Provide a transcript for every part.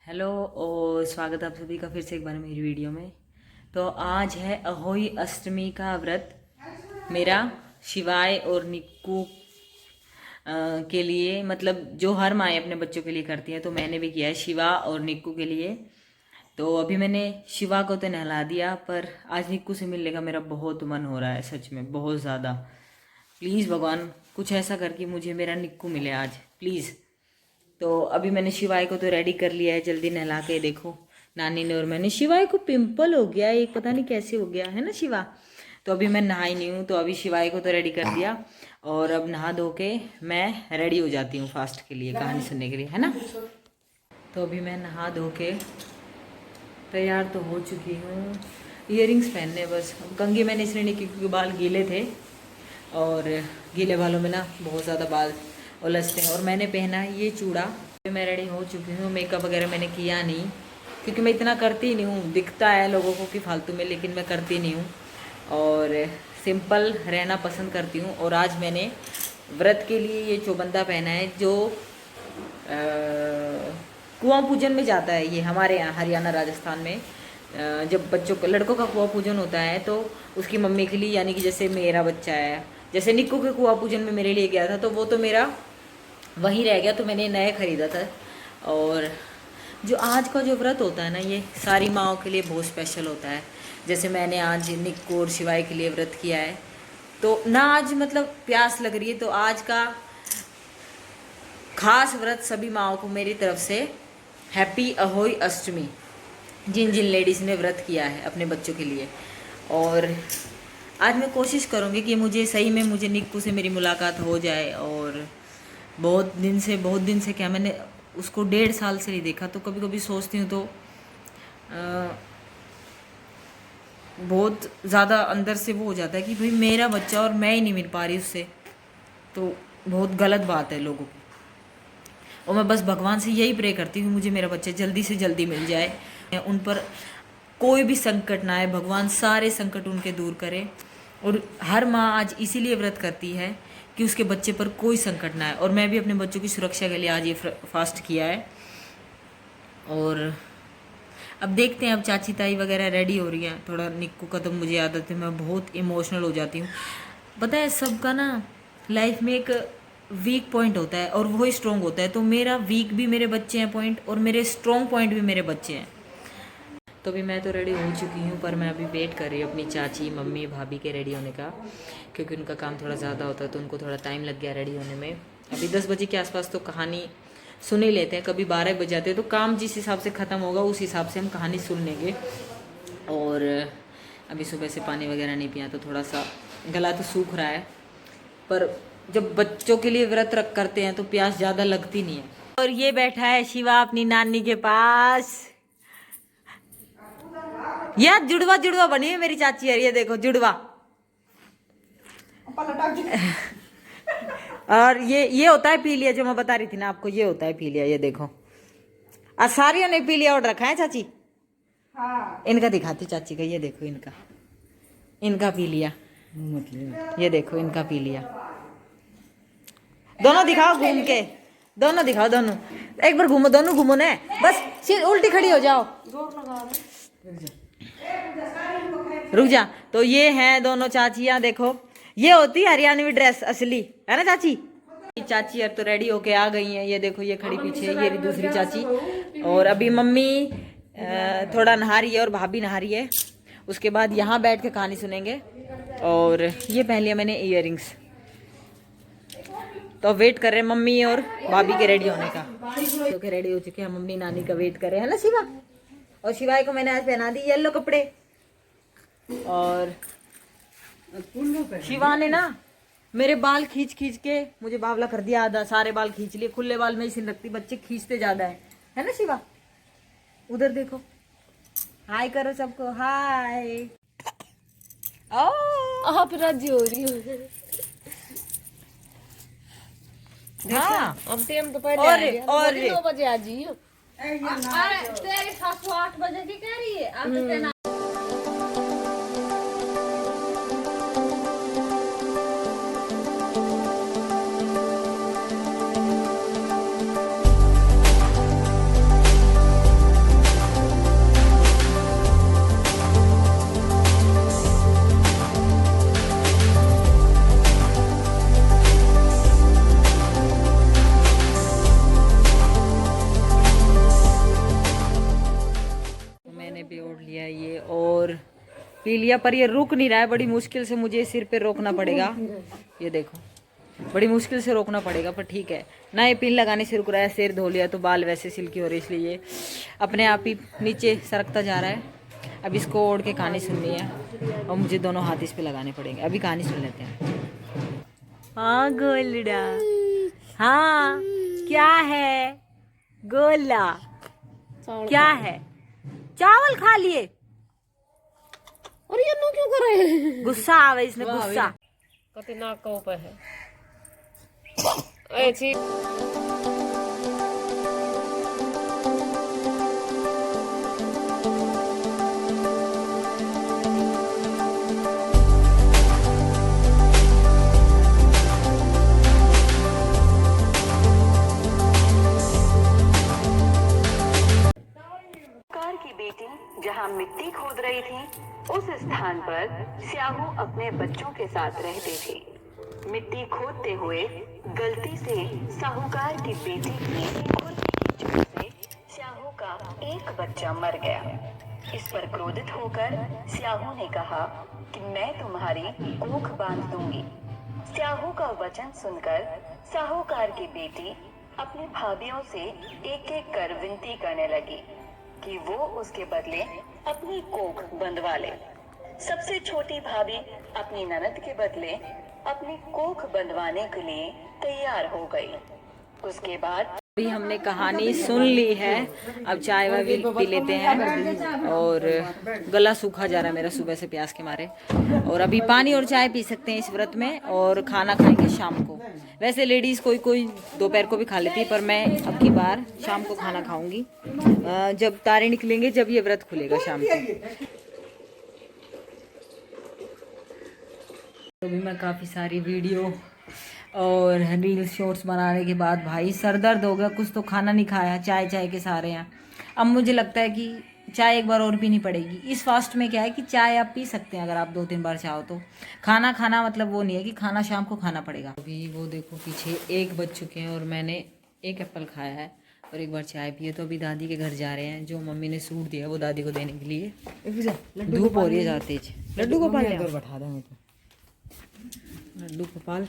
Hello और स्वागत है आप सभी का फिर से एक बार मेरी वीडियो में। तो आज है अहोई अष्टमी का व्रत मेरा शिवाय और निक्कू के लिए, मतलब जो हर माएँ अपने बच्चों के लिए करती है तो मैंने भी किया है शिवा और निक्कू के लिए। तो अभी मैंने शिवा को तो नहला दिया, पर आज निक्कू से मिलने का मेरा बहुत मन हो रहा है, सच में बहुत ज़्यादा। प्लीज़ भगवान कुछ ऐसा कर कि मुझे मेरा निक्कू मिले आज प्लीज़। तो अभी मैंने शिवाय को तो रेडी कर लिया है, जल्दी नहला के। देखो नानी ने और मैंने, शिवाय को पिंपल हो गया एक, पता नहीं कैसे हो गया है ना शिवा। तो अभी मैं नहाई नहीं हूँ, तो अभी शिवाय को तो रेडी कर दिया और अब नहा धो के मैं रेडी हो जाती हूँ फास्ट के लिए, कहानी सुनने के लिए, है ना। तो अभी मैं नहा धो के तैयार तो हो चुकी हूँ। इयररिंग्स पहनने बस, कंघी मैंने इसलिए नहीं क्योंकि बाल गीले थे और गीले बालों में ना बहुत ज़्यादा बाल उलझते हैं। और मैंने पहना है ये चूड़ा। मैं रेडी हो चुकी हूँ, मेकअप वगैरह मैंने किया नहीं क्योंकि मैं इतना करती नहीं हूँ, दिखता है लोगों को कि फालतू में, लेकिन मैं करती नहीं हूँ और सिंपल रहना पसंद करती हूँ। और आज मैंने व्रत के लिए ये चौबंदा पहना है जो कुआं पूजन में जाता है। ये हमारे यहाँ हरियाणा राजस्थान में जब बच्चों को, लड़कों का कुआं पूजन होता है तो उसकी मम्मी के लिए, यानी कि जैसे मेरा बच्चा है, जैसे निक्कू के कुआं पूजन में मेरे लिए गया था तो वो तो मेरा वहीं रह गया, तो मैंने नया खरीदा था। और जो आज का जो व्रत होता है ना, ये सारी माँओं के लिए बहुत स्पेशल होता है। जैसे मैंने आज निक्कू और शिवाय के लिए व्रत किया है, तो ना आज मतलब प्यास लग रही है, तो आज का खास व्रत सभी माँओं को मेरी तरफ से हैप्पी अहोई अष्टमी, जिन जिन लेडीज़ ने व्रत किया है अपने बच्चों के लिए। और आज मैं कोशिश करूँगी कि मुझे निक्कू से मेरी मुलाकात हो जाए। और बहुत दिन से क्या, मैंने उसको 1.5 साल से नहीं देखा, तो कभी कभी सोचती हूँ तो बहुत ज़्यादा अंदर से वो हो जाता है कि भाई मेरा बच्चा और मैं ही नहीं मिल पा रही उससे, तो बहुत गलत बात है लोगों की। और मैं बस भगवान से यही प्रे करती हूँ मुझे मेरा बच्चा जल्दी से जल्दी मिल जाए, उन पर कोई भी संकट ना आए, भगवान सारे संकट उनके दूर करे। और हर माँ आज इसीलिए व्रत करती है कि उसके बच्चे पर कोई संकट ना आए। और मैं भी अपने बच्चों की सुरक्षा के लिए आज ये फास्ट किया है। और अब देखते हैं, अब चाची ताई वगैरह रेडी हो रही हैं। थोड़ा निक्कू का तो मुझे आदत है, मैं बहुत इमोशनल हो जाती हूँ। पता है सबका ना लाइफ में एक वीक पॉइंट होता है और वही स्ट्रॉन्ग होता है। तो मेरा वीक भी मेरे बच्चे हैं पॉइंट, और मेरे स्ट्रॉन्ग पॉइंट भी मेरे बच्चे हैं। तो अभी मैं तो रेडी हो चुकी हूँ, पर मैं अभी वेट कर रही हूँ अपनी चाची मम्मी भाभी के रेडी होने का, क्योंकि उनका काम थोड़ा ज़्यादा होता है तो उनको थोड़ा टाइम लग गया रेडी होने में। अभी 10 बजे के आसपास तो कहानी सुन ही लेते हैं, कभी 12 बज जाते हैं, तो काम जिस हिसाब से ख़त्म होगा उस हिसाब से हम कहानी सुन लेंगे। और अभी सुबह से पानी वगैरह नहीं पिया तो थोड़ा सा गला तो सूख रहा है, पर जब बच्चों के लिए व्रत रख करते हैं तो प्यास ज़्यादा लगती नहीं है। और ये बैठा है शिवा अपनी नानी के पास। यार जुड़वा जुड़वा बनी है मेरी चाची यार, ये देखो जुड़वा। और ये होता है पीलिया, जो मैं बता रही थी ना आपको, ये होता है पीलिया। ये देखो आज सारियों ने पीलिया और रखा है चाची। हाँ। इनका दिखाती चाची का, ये देखो इनका पीलिया, ये देखो इनका पीलिया। दोनों दिखाओ घूम के, दोनों दिखाओ, दोनों एक बार घूमो, दोनों घूमो ना, बस सिर उल्टी खड़ी हो जाओ, रुक जा। तो ये हैं दोनों चाचियां, देखो ये होती है हरियाणवी ड्रेस असली, है ना चाची। चाची अब तो रेडी होके आ गई हैं, ये देखो ये खड़ी पीछे, ये रही दूसरी चाची। और अभी मम्मी थोड़ा नहा रही है और भाभी नहा रही है। उसके बाद यहाँ बैठ के कहानी सुनेंगे। और ये पहन लिया मैंने इयररिंग्स, तो वेट कर रहे हैं मम्मी और भाभी के रेडी होने का। तो के रेडी हो चुके हैं, मम्मी नानी का वेट कर रहे हैं ना शिवा। और शिवाय को मैंने आज पहना दी येलो कपड़े। और शिवा ने ना मेरे बाल खींच खींच के मुझे बावला कर दिया, आधा सारे बाल खींच लिए। खुले बाल में ही सिन रखती, बच्चे खींचते ज्यादा है ना शिवा। उधर देखो, हाय करो सबको, हाय। आप राजी हो रही हो? हाँ अब टाइम तो पहले और 9 बजे आ जाइयो। अरे तेरी सासू 8 बजे की कह रही है, अब तो पी लिया, पर ये रुक नहीं रहा है। बड़ी मुश्किल से मुझे सिर पे रोकना पड़ेगा। ये देखो, बड़ी मुश्किल से रोकना पड़ेगा, पर ठीक है ना। ये पिन लगाने से रुक रहा है। सिर धो लिया तो बाल वैसे सिल्की हो रही, इसलिए ये अपने आप ही नीचे सरकता जा रहा है। अब इसको ओढ़ के कहानी सुननी है और मुझे दोनों हाथ इस पे लगाने पड़ेंगे। अभी कहानी सुन लेते हैं। हाँ गोलडा, हाँ क्या है गोला, क्या है? चावल खा लिए। और ये नो क्यों कर रहे हैं? गुस्सा आवे इसने, गुस्सा। कति नाक का ऊपर है ऐसी। की बेटी जहां मिट्टी खोद रही थी, उस स्थान पर स्याहू अपने बच्चों के साथ रहती थी। मिट्टी खोदते हुए गलती से साहूकार की बेटी की खुरपी की चोट से स्याहू का एक बच्चा मर गया। इस पर क्रोधित होकर स्याहू ने कहा कि मैं तुम्हारी कोख बांध दूंगी। स्याहू का वचन सुनकर साहूकार की बेटी अपनी भाभियों से एक एक कर विनती करने लगी कि वो उसके बदले अपनी कोख बंधवा ले। सबसे छोटी भाभी अपनी ननद के बदले अपनी कोख बंधवाने के लिए तैयार हो गई। उसके बाद अभी हमने कहानी सुन ली है। अब चाय वाय भी पी लेते हैं और गला सूखा जा रहा है मेरा सुबह से प्यास के मारे। और अभी पानी और चाय पी सकते हैं इस व्रत में, और खाना खाएंगे शाम को। वैसे लेडीज कोई कोई दोपहर को भी खा लेती है, पर मैं अब की बार शाम को खाना खाऊंगी जब तारे निकलेंगे, जब ये व्रत खुलेगा शाम को। तो भी मैं काफ़ी सारी वीडियो और रील शॉर्ट्स बनाने के बाद भाई सर दर्द हो गया। कुछ तो खाना नहीं खाया, चाय चाय के सारे हैं। अब मुझे लगता है कि चाय एक बार और पीनी पड़ेगी। इस फास्ट में क्या है कि चाय आप पी सकते हैं अगर आप 2-3 बार चाहो तो। खाना खाना मतलब वो नहीं है कि खाना शाम को खाना पड़ेगा। अभी वो देखो पीछे 1 बज चुके हैं और मैंने 1 एप्पल खाया है और 1 बार चाय पी है। तो अभी दादी के घर जा रहे हैं। जो मम्मी ने सूट दिया वो दादी को देने के लिए। धूप हो रही है जाते लड्डू गोपाल बैठा दें। लड्डू गोपाल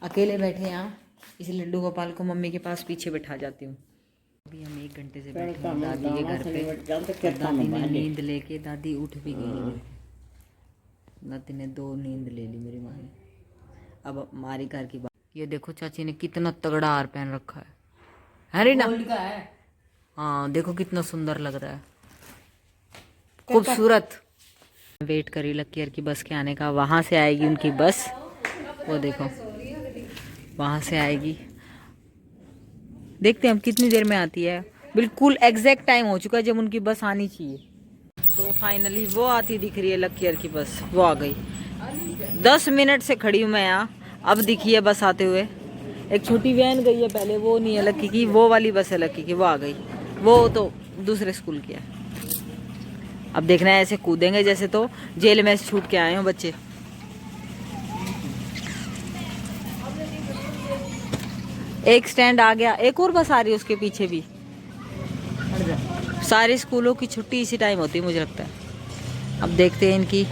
अकेले बैठे यहाँ, इसी लड्डू गोपाल को मम्मी के पास पीछे बैठा जाती हूँ। अभी हम 1 घंटे से बैठे हैं दादी के घर पे। दादी ने नींद लेके दादी उठ भी गई। दादी ने 2 नींद ले ली मेरी माँ ने। अब हमारी घर की बात, ये देखो चाची ने कितना तगड़ा हार पहन रखा है रीना? हाँ देखो कितना सुंदर लग रहा है, खूबसूरत। वेट करी लक्कीर की बस के आने का। वहां से आएगी उनकी बस, वो देखो वहां से आएगी। देखते हैं हम कितनी देर में आती है। बिल्कुल एग्जैक्ट टाइम हो चुका है जब उनकी बस आनी चाहिए। तो फाइनली वो आती दिख रही है लक्कीर की बस। वो आ गई। 10 मिनट से खड़ी हूँ मैं यहाँ, अब दिखी है बस आते हुए। एक छोटी वैन गई है पहले, वो नहीं है लक्की की, वो वाली बस है लक्की की, वो आ गई। वो तो दूसरे स्कूल की है। अब देखना है ऐसे कूदेंगे जैसे तो जेल में से छूट के आए हो बच्चे। एक स्टैंड आ गया, एक और बस आ रही है उसके पीछे भी। सारे स्कूलों की छुट्टी इसी टाइम होती है मुझे लगता है। अब देखते हैं इनकी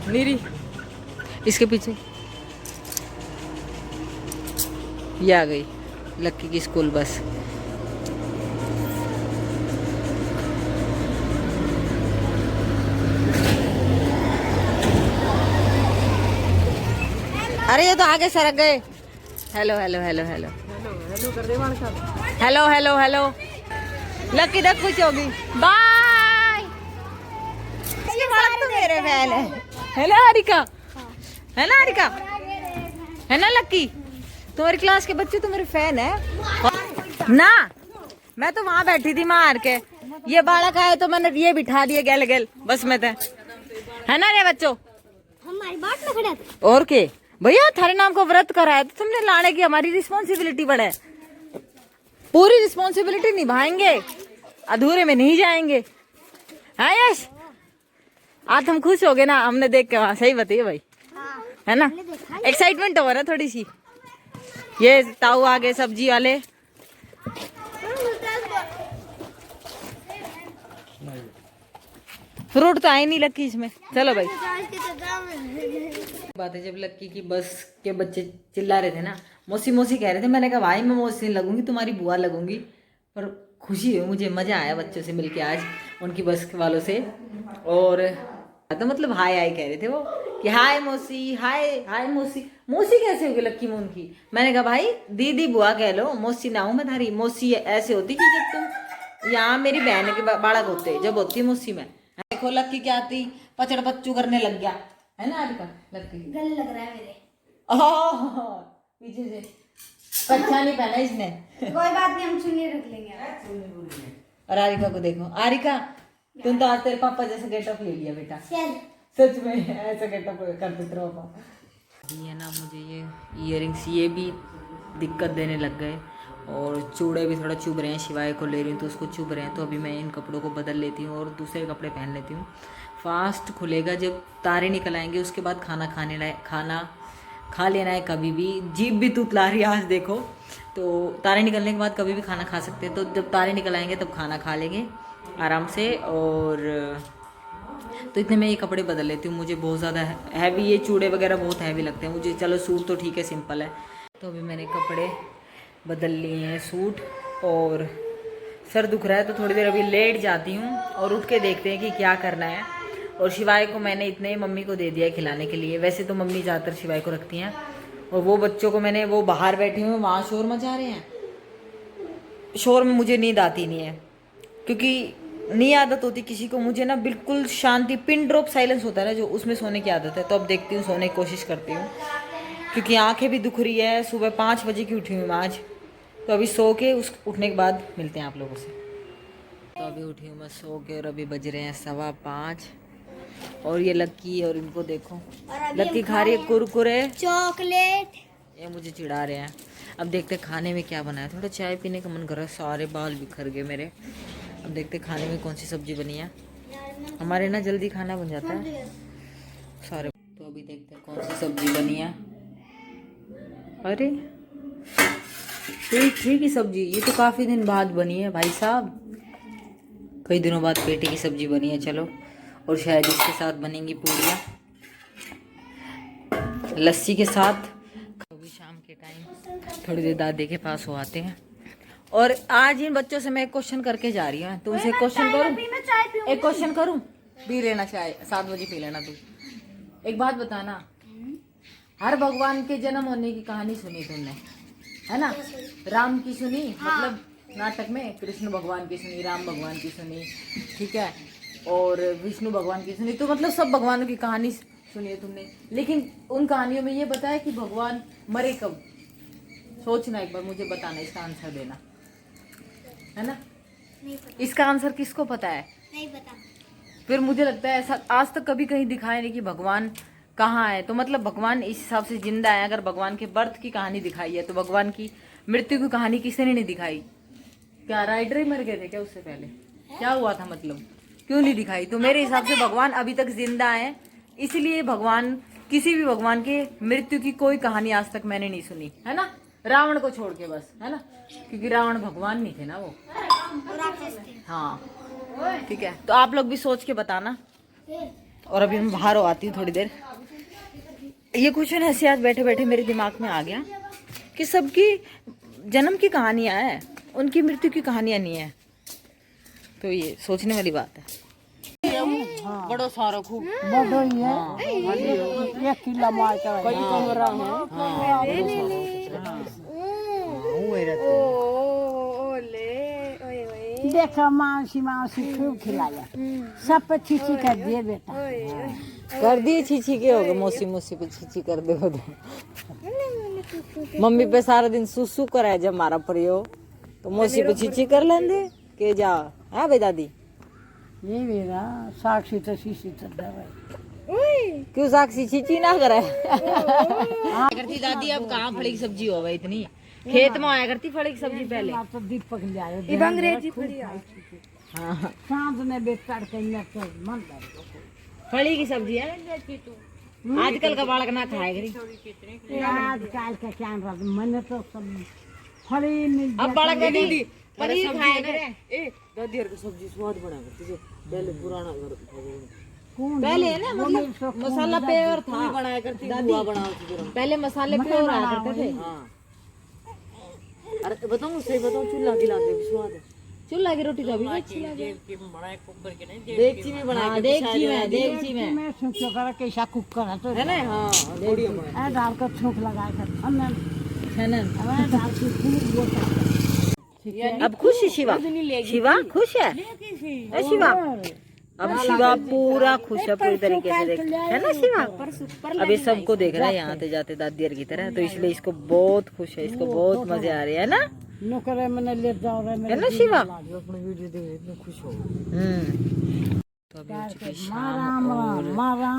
नीरी इसके पीछे। ये आ गई लक्की की स्कूल बस। अरे ये तो आगे सरक गए। Hello hello hello hello hello hello hello. Lucky तक खुश होगी। बाय। तो मेरे फैन है ना हारिका? है ना हारिका? है ना लक्की? तुम्हारी क्लास के बच्चे तो मेरे फैन है ना। मैं तो वहां बैठी थी मार के, ये बालक आए तो मैंने ये बिठा दिए गैल गैल बस में थे। है ना रे बच्चों? हमारी बात में खड़े और के भैया थारे नाम को व्रत करा है तो तुमने लाने की हमारी रिस्पॉन्सिबिलिटी बढ़े। पूरी रिस्पॉन्सिबिलिटी निभाएंगे, अधूरे में नहीं जाएंगे। हाँ यश, आज हम खुश हो गए ना हमने देख के। वहां सही बताइए भाई, है ना? एक्साइटमेंट हो रहा है थोड़ी सी। ये ताऊ आ गए सब्जी वाले। फ्रूट तो आए नहीं लक्की इसमें। चलो भाई, बात है जब लक्की की बस के बच्चे चिल्ला रहे थे ना, मौसी मौसी कह रहे थे, मैंने कहा भाई मैं मौसी नहीं लगूंगी, तुम्हारी बुआ लगूंगी। पर खुशी हुई मुझे, मजा आया बच्चों से मिलके आज, उनकी बस वालों से। और तो मतलब हाय हाय कह रहे थे वो कि हाय मौसी, हाय हाय मौसी। मौसी कैसे होगी लक्की में उनकी? मैंने कहा भाई दीदी बुआ कह लो, मौसी ना हूं मैं थारी। मौसी ऐसे होती कि जब तुम यहाँ मेरी बहन के बालक होते, जब होती मौसी में। देखो लक्की क्या आती, पचड़ पच्चू करने लग गया है ना। आज का लक्की गले लग रहा है मेरे। पीछे से कच्छा नहीं पहना इसने। कोई बात नहीं, हम चुन्नी रख लेंगे। और आरिका को देखो, आरिका तुम तो आज तेरे पापा जैसा गेटअप ले लिया बेटा, सच में ऐसा गेटअप करते थे पापा। ये ना मुझे ये इयररिंग्स ये भी दिक्कत देने लग गए, और चूड़े भी थोड़ा चुभ रहे हैं। शिवाय को ले रही हूँ तो उसको चुभ रहे हैं, तो अभी मैं इन कपड़ों को बदल लेती हूँ और दूसरे कपड़े पहन लेती हूँ। फास्ट खुलेगा जब तारे निकल आएंगे, उसके बाद खाना खा लेना है। कभी भी जीभ भी तुतला रही है आज देखो, तो तारे निकलने के बाद कभी भी खाना खा सकते हैं। तो जब तारे निकल आएंगे तब खाना खा लेंगे आराम से। और तो इतने में ये कपड़े बदल लेती हूँ। मुझे बहुत ज़्यादा हैवी ये चूड़े वगैरह बहुत हैवी लगते हैं मुझे। चलो सूट तो ठीक है, सिंपल है। तो अभी मैंने कपड़े बदल लिए हैं, सूट, और सर दुख रहा है तो थोड़ी देर अभी लेट जाती हूँ और उठ के देखते हैं कि क्या करना है। और शिवाय को मैंने इतने मम्मी को दे दिया है खिलाने के लिए। वैसे तो मम्मी ज़्यादातर शिवाय को रखती हैं, और वो बच्चों को मैंने, वो बाहर बैठे हुए वहाँ शोर मचा रहे हैं। शोर में मुझे नींद आती नहीं है, क्योंकि नहीं आदत होती किसी को। मुझे ना बिल्कुल शांति, पिन ड्रॉप साइलेंस होता है ना जो, उसमें सोने की आदत है। तो अब देखती हूँ, सोने की कोशिश करती हूँ, क्योंकि आंखें भी दुख रही है। सुबह 5 बजे की उठी हूँ मैं आज, तो अभी सो के उठने के बाद मिलते हैं आप लोगों से। तो अभी उठी हूँ मैं सो के, और अभी बज रहे हैं 5:15। और ये लक्की, और इनको देखो, लक्की खा रही है कुरकुरे चॉकलेट, ये मुझे चिढ़ा रहे हैं। अब देखते खाने में क्या बनाया। थोड़ा चाय पीने का मन कर रहा है, सारे बाल बिखर गए मेरे। अब देखते खाने में कौन सी सब्जी बनी है। हमारे ना जल्दी खाना बन जाता है सारे। तो अभी देखते हैं कौन सी सब्जी बनी है। अरे पेठी की सब्जी, ये तो काफी दिन बाद बनी है भाई साहब, कई दिनों बाद पेठी की सब्जी बनी है। चलो, और शायद इसके साथ बनेंगी पूड़ियाँ लस्सी के साथ। अभी शाम के टाइम थोड़ी देर दादी के पास हो आते हैं। और आज इन बच्चों से मैं एक क्वेश्चन करके जा रही हूँ। तुमसे क्वेश्चन करूँ, एक क्वेश्चन करूँ? पी लेना चाय, 7 बजे पी लेना। तू एक बात बताना, हर भगवान के जन्म होने की कहानी सुनी तुमने, है ना? राम की सुनी, मतलब नाटक में कृष्ण भगवान की सुनी, राम भगवान की सुनी, ठीक है, और विष्णु भगवान की सुनी। तो मतलब सब भगवानों की कहानी सुनी है तुमने, लेकिन उन कहानियों में ये बताया कि भगवान मरे कब? सोचना एक बार, मुझे बताना, इसका आंसर देना, है ना? इसका आंसर किसको पता है? नहीं पता। फिर मुझे लगता है ऐसा आज तक कभी कहीं दिखाया नहीं कि भगवान कहाँ है। तो मतलब भगवान इस हिसाब से जिंदा है। अगर भगवान के बर्थ की कहानी दिखाई है तो भगवान की मृत्यु की कहानी किसी ने नहीं दिखाई। क्या राइडर ही मर गए थे क्या उससे पहले? क्या हुआ था, मतलब क्यों नहीं दिखाई? तो मेरे हिसाब से भगवान अभी तक जिंदा है, इसलिए भगवान, किसी भी भगवान के मृत्यु की कोई कहानी आज तक मैंने नहीं सुनी, है ना? रावण को छोड़ के बस, है ना? क्योंकि रावण भगवान नहीं थे ना, वो हाँ, ठीक है। तो आप लोग भी सोच के बताना। और अभी मैं बाहर हो आती हूँ थोड़ी देर। ये क्वेश्चन ऐसे आज बैठे बैठे मेरे दिमाग में आ गया कि सबकी जन्म की कहानियां हैं, उनकी मृत्यु की कहानियां नहीं है। तो ये सोचने वाली बात है। बड़ो सारो खूब बड़ो ही है, 1 किलो मार का कई कमरा है। देखो मासी खूब खिलाया, सब पे छीछी कर दिए बेटा, कर दिए छीछी के हो गए। मौसी पे छीछी कर दे तो मम्मी पे सारा दिन सुसु कराए जब मारा परियो, तो मौसी पे छीछी कर लेंदे के जा। हाँ भाई दादी, ये मेरा साक्षी तो शीशी तो दवाई क्यों साक्षी छीछी ना करे? करती दादी अब कहाँ फली की सब्जी हो गई इतनी, खेत में आया करती फली की सब्जी पहले। तो दीपक ले आयो, अंग्रेजी फली आई। हाँ, सांझ में बेकार के मन फली की सब्जी है आजकल का बालक ना खाए करी। आजकल का क्या मैंने तो सब फली मिल अब बालक दीदी पनीर खाए करे, दादी यार की सब्जी स्वाद बना करती जो पहले पुराना घर पहले है ना मतलब मसाला प्योर था बनाया करती दादी बनाती थी पहले मसाले प्योर आया करते थे हाँ अरे बताऊँ सही बताऊँ चूल्हा खिलाते स्वाद है चूल्हा की रोटी तो अभी भी अच्छी लगे देगची में बनाया हाँ देगची में मैं सोचो कर कैसा कुकर है तो है ना हाँ बढ़िया बनाया ऐ डाल कर छौंक लगा कर हमने छनन हमें डाल के खूब बोलता अब खुश है शिवा? शिवा खुश है? शिवा अब शिवा पूरा खुश है पूरी तरीके से, देख है ना शिवा? अब ये सबको देख रहा है यहाँ आते जाते दादियर की तरह, तो इसलिए इसको बहुत खुश है, इसको बहुत मजे आ रहे हैं ना, नौकर मैंने ले जाओ रे है ना शिवा? अपने वीडियो देख इतने खुश हो तो अभी हो चुकी है शाम और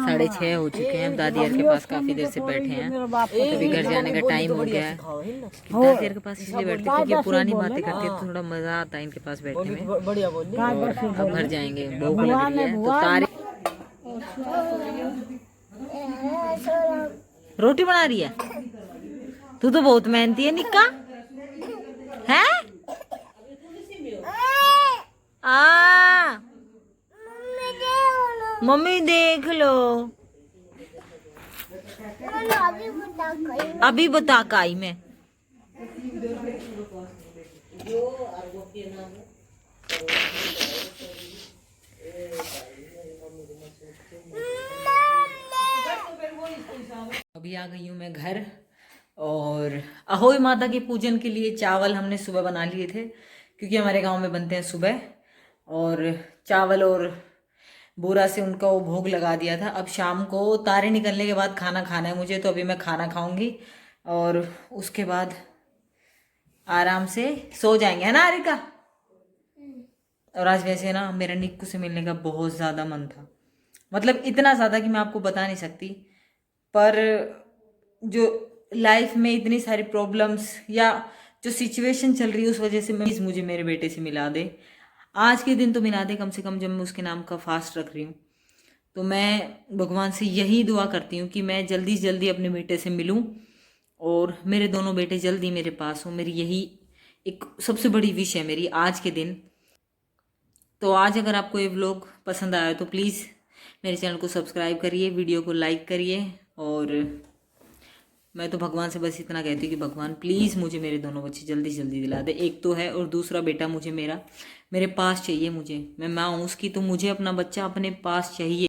6:30 हो चुके हैं। दादियर के पास काफी देर से बैठे हैं, अभी घर जाने का टाइम हो गया है। दादियर के पास इसलिए बैठते क्योंकि ये पुरानी बातें करते हैं, तो थोड़ा मजा आता है इनके पास बैठने में। बढ़िया बोली अब घर जाएंगे, भूख लग रही है तो तारीख रोटी बना रही है। तू तो बहुत मेहनती है निक्का, है? मम्मी देख लो, अभी बता काई में अभी आ गई हूँ मैं घर, और अहोई माता के पूजन के लिए चावल हमने सुबह बना लिए थे, क्योंकि हमारे गांव में बनते हैं सुबह, और चावल और बोरा से उनका वो भोग लगा दिया था। अब शाम को तारे निकलने के बाद खाना खाना है मुझे, तो अभी मैं खाना खाऊंगी और उसके बाद आराम से सो जाएंगे, है ना आरिका? और आज वैसे ना मेरा निक्कू से मिलने का बहुत ज़्यादा मन था, मतलब इतना ज़्यादा कि मैं आपको बता नहीं सकती, पर जो लाइफ में इतनी सारी प्रॉब्लम्स या जो सिचुएशन चल रही है उस वजह से मुझे मेरे बेटे से मिला दे, आज के दिन तो मिला दे कम से कम, जब मैं उसके नाम का फास्ट रख रही हूँ। तो मैं भगवान से यही दुआ करती हूँ कि मैं जल्दी से जल्दी अपने बेटे से मिलूँ और मेरे दोनों बेटे जल्दी मेरे पास हों। मेरी यही एक सबसे बड़ी विश है मेरी आज के दिन। तो आज अगर आपको ये व्लॉग पसंद आया तो प्लीज़ मेरे चैनल को सब्सक्राइब करिए, वीडियो को लाइक करिए, और मैं तो भगवान से बस इतना कहती हूँ कि भगवान प्लीज़ मुझे मेरे दोनों बच्चे जल्दी से जल्दी दिला दे। एक तो है और दूसरा बेटा मुझे मेरे पास चाहिए। मैं माँ हूँ उसकी, तो मुझे अपना बच्चा अपने पास चाहिए।